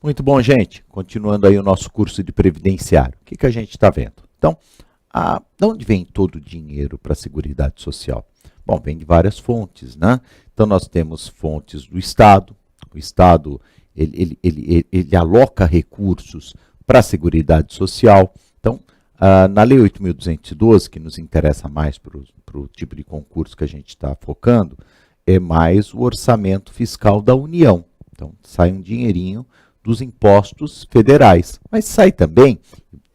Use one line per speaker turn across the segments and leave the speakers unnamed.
Muito bom, gente. Continuando aí o nosso curso de previdenciário. O que a gente está vendo? Então, de onde vem todo o dinheiro para a Seguridade Social? Bom, vem de várias fontes, né? Então, nós temos fontes do Estado. O Estado, ele aloca recursos para a Seguridade Social. Então, na Lei 8.212, que nos interessa mais para o tipo de concurso que a gente está focando, é mais o orçamento fiscal da União. Então, sai um dinheirinho dos impostos federais, mas sai também,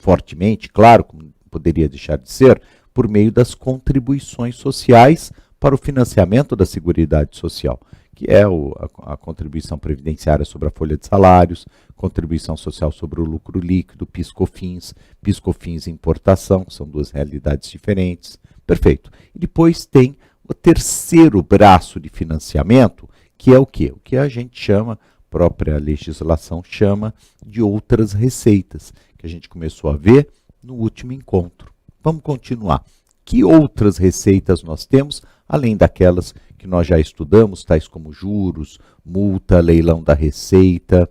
fortemente, claro, como poderia deixar de ser, por meio das contribuições sociais para o financiamento da Seguridade Social, que é a contribuição previdenciária sobre a folha de salários, contribuição social sobre o lucro líquido, PIS/COFINS, PIS/COFINS e importação, são duas realidades diferentes. Perfeito. E depois tem o terceiro braço de financiamento, que é o quê? O que a gente chama, própria legislação chama, de outras receitas, que a gente começou a ver no último encontro. Vamos continuar. Que outras receitas nós temos, além daquelas que nós já estudamos, tais como juros, multa, leilão da receita,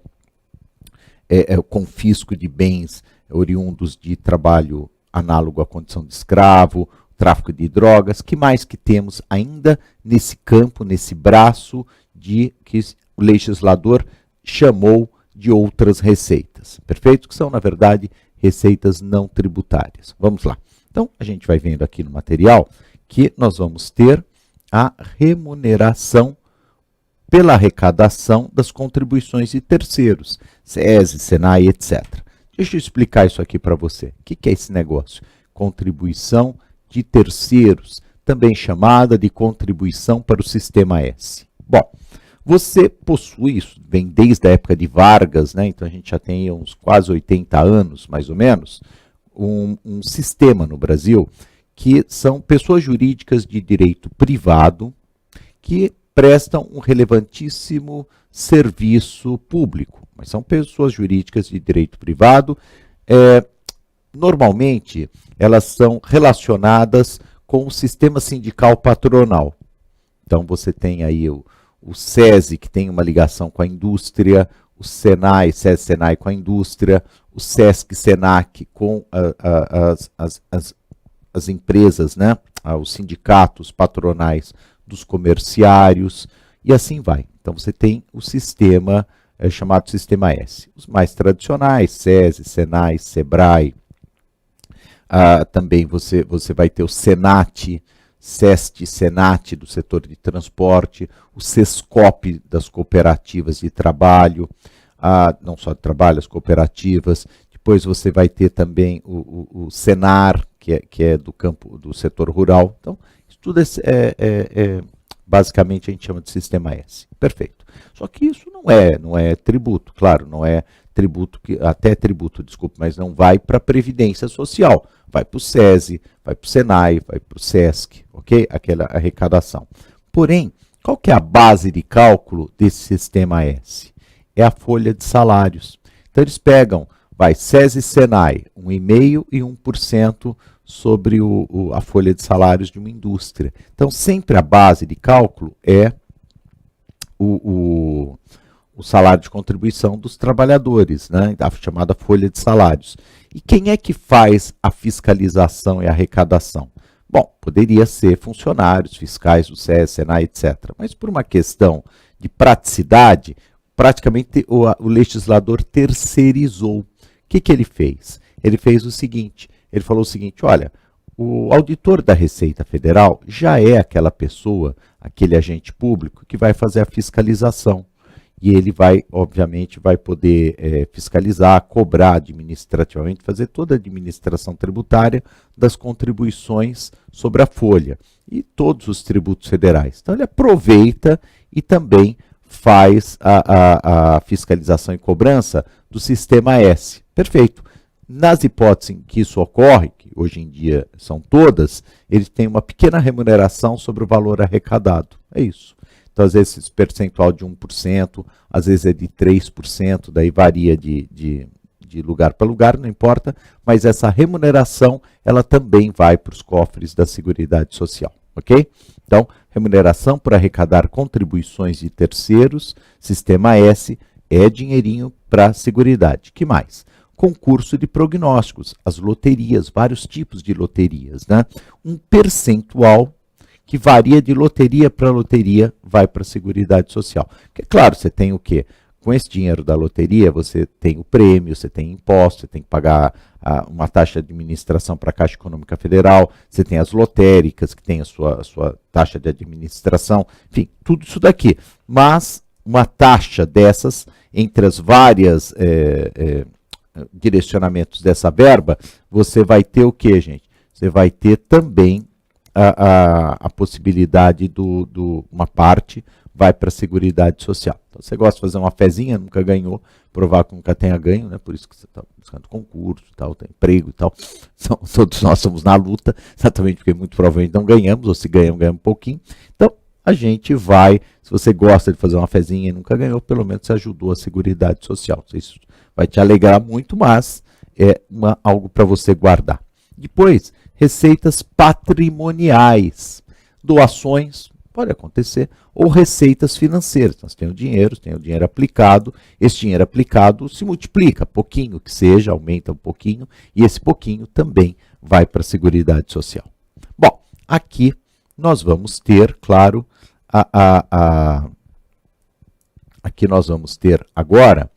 confisco de bens oriundos de trabalho análogo à condição de escravo, tráfico de drogas, que mais que temos ainda nesse campo, nesse braço de que o legislador chamou de outras receitas, perfeito? Que são, na verdade, receitas não tributárias. Vamos lá. Então, a gente vai vendo aqui no material que nós vamos ter a remuneração pela arrecadação das contribuições de terceiros, SESI, SENAI, etc. Deixa eu explicar isso aqui para você. O que é esse negócio? Contribuição de terceiros, também chamada de contribuição para o Sistema S. Bom, você possui, isso vem desde a época de Vargas, né? Então a gente já tem uns quase 80 anos, mais ou menos, um sistema no Brasil que são pessoas jurídicas de direito privado que prestam um relevantíssimo serviço público, mas são pessoas jurídicas de direito privado. Normalmente, elas são relacionadas com o sistema sindical patronal. Então, você tem aí o SESI, que tem uma ligação com a indústria, o SENAI, SESI-SENAI com a indústria, o SESC-SENAC com as empresas, né? Os sindicatos patronais dos comerciários, e assim vai. Então, você tem o sistema chamado Sistema S. Os mais tradicionais, SESI, SENAI, SEBRAE, também você vai ter o SENAT, SEST, SENAT do setor de transporte, o SESCOP das cooperativas de trabalho, não só de trabalho, as cooperativas. Depois você vai ter também o SENAR, que é do campo do setor rural. Então, isso tudo basicamente a gente chama de Sistema S. Perfeito. Só que isso não é tributo, claro, não é tributo, até tributo, desculpe, mas não vai para a Previdência Social. Vai para o SESI, vai para o SENAI, vai para o SESC, ok? Aquela arrecadação. Porém, qual que é a base de cálculo desse Sistema S? É a folha de salários. Então, eles pegam, SESI e SENAI, 1,5% e 1% sobre a folha de salários de uma indústria. Então, sempre a base de cálculo é o salário de contribuição dos trabalhadores, né? A chamada folha de salários. E quem é que faz a fiscalização e a arrecadação? Bom, poderia ser funcionários fiscais do SESI, SENAI, etc. Mas por uma questão de praticidade, praticamente o legislador terceirizou. O que ele fez? Ele fez o seguinte, ele falou o seguinte, olha, o auditor da Receita Federal já é aquela pessoa, aquele agente público que vai fazer a fiscalização. E ele obviamente, vai poder fiscalizar, cobrar administrativamente, fazer toda a administração tributária das contribuições sobre a folha e todos os tributos federais. Então, ele aproveita e também faz a fiscalização e cobrança do Sistema S. Perfeito. Nas hipóteses em que isso ocorre, que hoje em dia são todas, ele tem uma pequena remuneração sobre o valor arrecadado. É isso. Então, às vezes, esse percentual de 1%, às vezes é de 3%, daí varia de lugar para lugar, não importa, mas essa remuneração, ela também vai para os cofres da Seguridade Social, ok? Então, remuneração por arrecadar contribuições de terceiros, Sistema S, é dinheirinho para a Seguridade. Que mais? Concurso de prognósticos, as loterias, vários tipos de loterias, né? Um percentual que varia de loteria para loteria vai para a Seguridade Social. Porque, claro, você tem o quê? Com esse dinheiro da loteria, você tem o prêmio, você tem imposto, você tem que pagar uma taxa de administração para a Caixa Econômica Federal, você tem as lotéricas, que tem a sua taxa de administração, enfim, tudo isso daqui. Mas uma taxa dessas, entre as várias direcionamentos dessa verba, você vai ter o quê, gente? Você vai ter também a possibilidade uma parte vai para a Seguridade Social. Então, você gosta de fazer uma fezinha, nunca ganhou, provar que nunca tenha ganho, né? Por isso que você está buscando concurso, tal, tem emprego e tal. Então, todos nós estamos na luta, exatamente porque muito provavelmente não ganhamos, ou se ganhamos, ganhamos um pouquinho. Então, a gente vai, se você gosta de fazer uma fezinha e nunca ganhou, pelo menos você ajudou a Seguridade Social. Isso vai te alegrar muito, mas é algo para você guardar. Depois, receitas patrimoniais, doações, pode acontecer, ou receitas financeiras. Nós temos o dinheiro aplicado, esse dinheiro aplicado se multiplica, pouquinho que seja, aumenta um pouquinho, e esse pouquinho também vai para a Seguridade Social. Bom, aqui nós vamos ter, claro, aqui nós vamos ter agora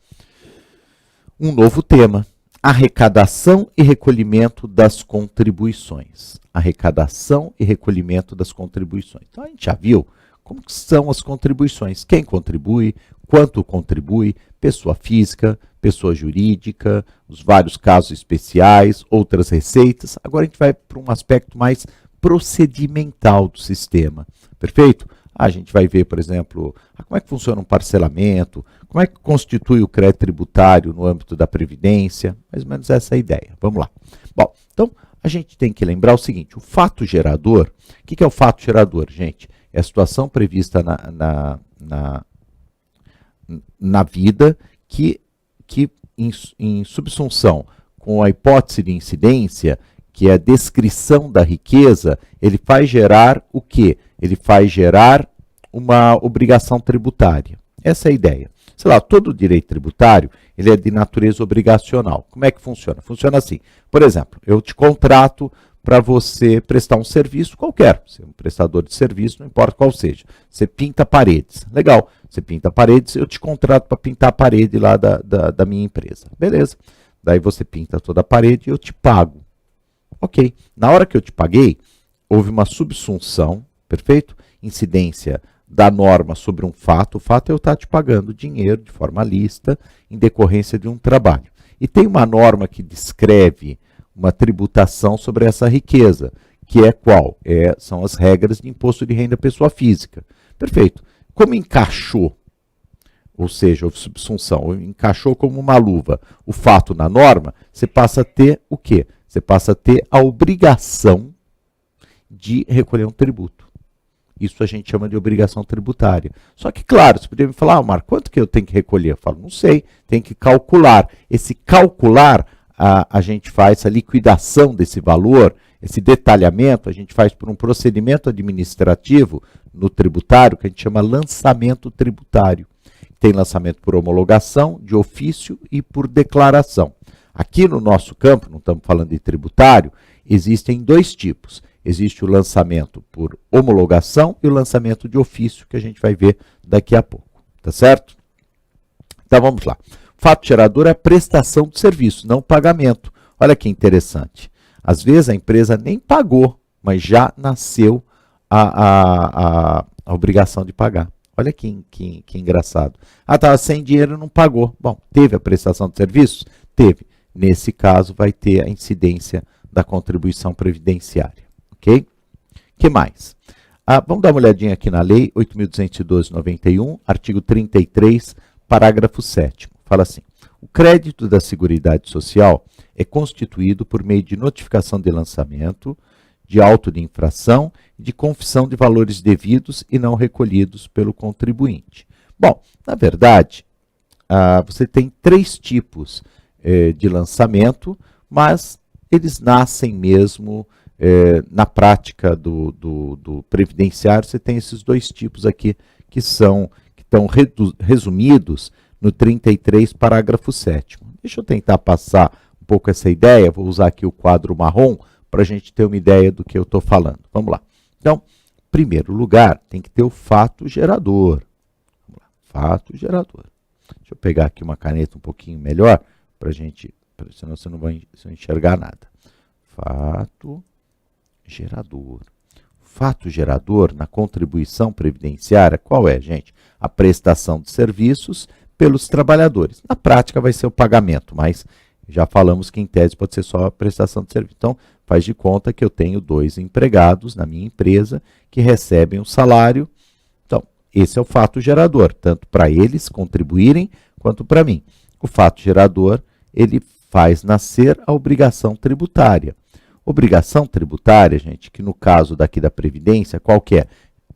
um novo tema, arrecadação e recolhimento das contribuições. Arrecadação e recolhimento das contribuições. Então, a gente já viu como que são as contribuições. Quem contribui, quanto contribui, pessoa física, pessoa jurídica, os vários casos especiais, outras receitas. Agora a gente vai para um aspecto mais procedimental do sistema. Perfeito? A gente vai ver, por exemplo, como é que funciona um parcelamento, como é que constitui o crédito tributário no âmbito da Previdência, mais ou menos essa é a ideia. Vamos lá. Bom, então, a gente tem que lembrar o seguinte, o fato gerador, o que é o fato gerador, gente? É a situação prevista na vida que em subsunção com a hipótese de incidência, que é a descrição da riqueza, ele faz gerar o quê? Ele faz gerar uma obrigação tributária. Essa é a ideia. Sei lá, todo direito tributário, ele é de natureza obrigacional. Como é que funciona? Funciona assim. Por exemplo, eu te contrato para você prestar um serviço qualquer. Você é um prestador de serviço, não importa qual seja. Você pinta paredes. Legal. Você pinta paredes, eu te contrato para pintar a parede lá da minha empresa. Beleza. Daí você pinta toda a parede e eu te pago. Ok. Na hora que eu te paguei, houve uma subsunção, perfeito? Incidência da norma sobre um fato. O fato é eu estar te pagando dinheiro de forma lícita em decorrência de um trabalho. E tem uma norma que descreve uma tributação sobre essa riqueza, que é qual? São as regras de imposto de renda pessoa física. Perfeito. Como encaixou, ou seja, houve subsunção, encaixou como uma luva o fato na norma, você passa a ter o quê? Você passa a ter a obrigação de recolher um tributo. Isso a gente chama de obrigação tributária. Só que, claro, você poderia me falar, Marco, quanto que eu tenho que recolher? Eu falo, não sei, tem que calcular. Esse calcular, a gente faz a liquidação desse valor, esse detalhamento, a gente faz por um procedimento administrativo no tributário, que a gente chama lançamento tributário. Tem lançamento por homologação, de ofício e por declaração. Aqui no nosso campo, não estamos falando de tributário, existem dois tipos. Existe o lançamento por homologação e o lançamento de ofício, que a gente vai ver daqui a pouco. Tá certo? Então vamos lá. Fato gerador é a prestação do serviço, não o pagamento. Olha que interessante. Às vezes a empresa nem pagou, mas já nasceu a obrigação de pagar. Olha que engraçado. Ah, estava sem dinheiro e não pagou. Bom, teve a prestação de serviços? Teve. Nesse caso, vai ter a incidência da contribuição previdenciária. Ok? Que mais? Vamos dar uma olhadinha aqui na lei 8.212/91, artigo 33, parágrafo 7º. Fala assim, o crédito da Seguridade Social é constituído por meio de notificação de lançamento, de auto de infração e de confissão de valores devidos e não recolhidos pelo contribuinte. Bom, na verdade, você tem três tipos de lançamento, mas eles nascem mesmo na prática do previdenciário. Você tem esses dois tipos aqui que estão resumidos no 33, parágrafo 7º. Deixa eu tentar passar um pouco essa ideia, vou usar aqui o quadro marrom para a gente ter uma ideia do que eu estou falando. Vamos lá. Então, em primeiro lugar, tem que ter o fato gerador. Vamos lá. Fato gerador. Deixa eu pegar aqui uma caneta um pouquinho melhor, para a gente, senão você não vai enxergar nada. Fato gerador. Fato gerador na contribuição previdenciária, qual é, gente? A prestação de serviços pelos trabalhadores. Na prática vai ser o pagamento, mas já falamos que em tese pode ser só a prestação de serviço. Então, faz de conta que eu tenho 2 empregados na minha empresa que recebem o salário. Então, esse é o fato gerador, tanto para eles contribuírem quanto para mim. O fato gerador, ele faz nascer a obrigação tributária. Obrigação tributária, gente, que no caso daqui da Previdência, qual que é?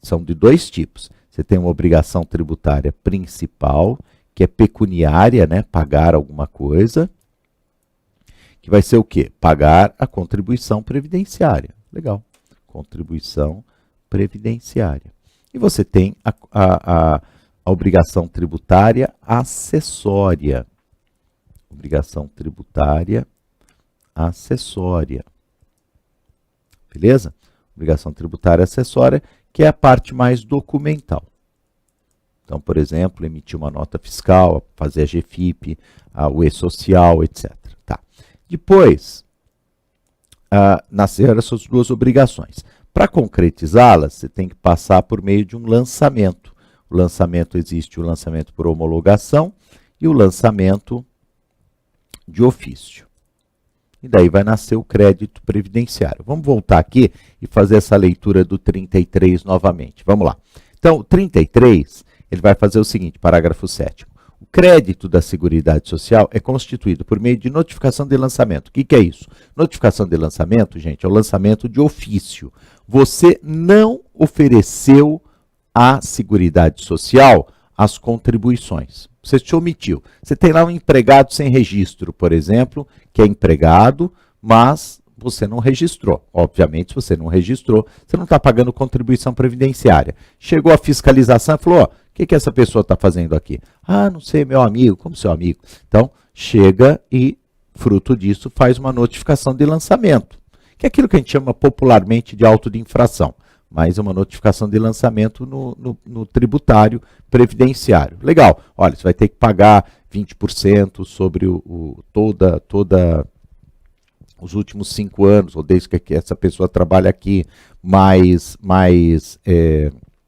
São de 2 tipos. Você tem uma obrigação tributária principal, que é pecuniária, né? Pagar alguma coisa, que vai ser o quê? Pagar a contribuição previdenciária. Legal. Contribuição previdenciária. E você tem a obrigação tributária acessória. Obrigação tributária acessória. Beleza? Obrigação tributária acessória, que é a parte mais documental. Então, por exemplo, emitir uma nota fiscal, fazer a GFIP, o E-Social, etc. Tá. Depois, nasceram essas 2 obrigações. Para concretizá-las, você tem que passar por meio de um lançamento. O lançamento existe o lançamento por homologação e o lançamento de ofício. E daí vai nascer o crédito previdenciário. Vamos voltar aqui e fazer essa leitura do 33 novamente. Vamos lá. Então, o 33, ele vai fazer o seguinte, parágrafo 7º. O crédito da Seguridade Social é constituído por meio de notificação de lançamento. O que é isso? Notificação de lançamento, gente, é o lançamento de ofício. Você não ofereceu à Seguridade Social as contribuições. Você se omitiu. Você tem lá um empregado sem registro, por exemplo, que é empregado, mas você não registrou. Obviamente, se você não registrou, você não está pagando contribuição previdenciária. Chegou a fiscalização e falou, ó, o que essa pessoa está fazendo aqui? Ah, não sei, meu amigo. Como seu amigo? Então, chega e, fruto disso, faz uma notificação de lançamento, que é aquilo que a gente chama popularmente de auto de infração, mas é uma notificação de lançamento no tributário previdenciário. Legal, olha, você vai ter que pagar 20% sobre os últimos 5 anos, ou desde que essa pessoa trabalha aqui,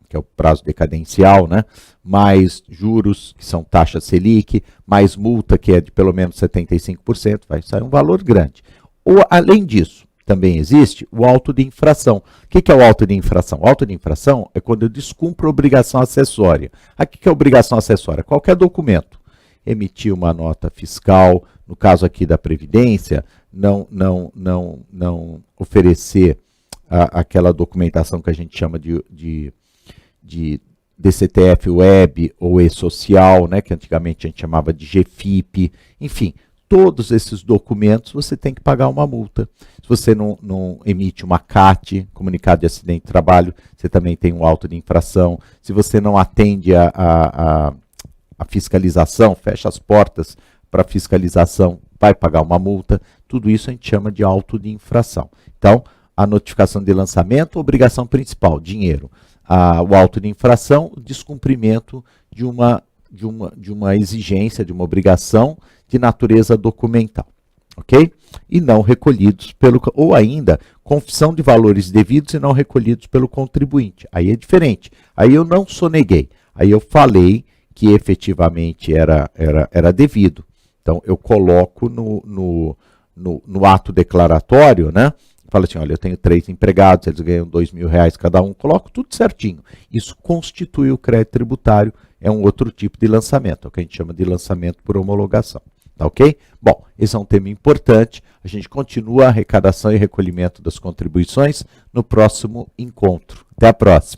que é o prazo decadencial, né? Mais juros, que são taxa Selic, mais multa, que é de pelo menos 75%, vai sair um valor grande. Ou, além disso, também existe o auto de infração. O que é o auto de infração? O auto de infração é quando eu descumpro a obrigação acessória. O que é obrigação acessória? Qualquer documento. Emitir uma nota fiscal, no caso aqui da Previdência, não oferecer aquela documentação que a gente chama de DCTF Web ou E-Social, né, que antigamente a gente chamava de GFIP, enfim, todos esses documentos você tem que pagar uma multa. Se você não emite uma CAT, Comunicado de Acidente de Trabalho, você também tem um auto de infração. Se você não atende a fiscalização, fecha as portas para fiscalização, vai pagar uma multa. Tudo isso a gente chama de auto de infração. Então, a notificação de lançamento, obrigação principal, dinheiro. O auto de infração, descumprimento de uma exigência, de uma obrigação de natureza documental, ok? E não recolhidos ou ainda, confissão de valores devidos e não recolhidos pelo contribuinte. Aí é diferente. Aí eu não soneguei. Aí eu falei que efetivamente era devido. Então, eu coloco no ato declaratório, né? Fala assim, olha, eu tenho 3 empregados, eles ganham R$2.000 cada um, coloco tudo certinho. Isso constitui o crédito tributário, é um outro tipo de lançamento, é o que a gente chama de lançamento por homologação. Tá ok? Bom, esse é um tema importante, a gente continua a arrecadação e recolhimento das contribuições no próximo encontro. Até a próxima.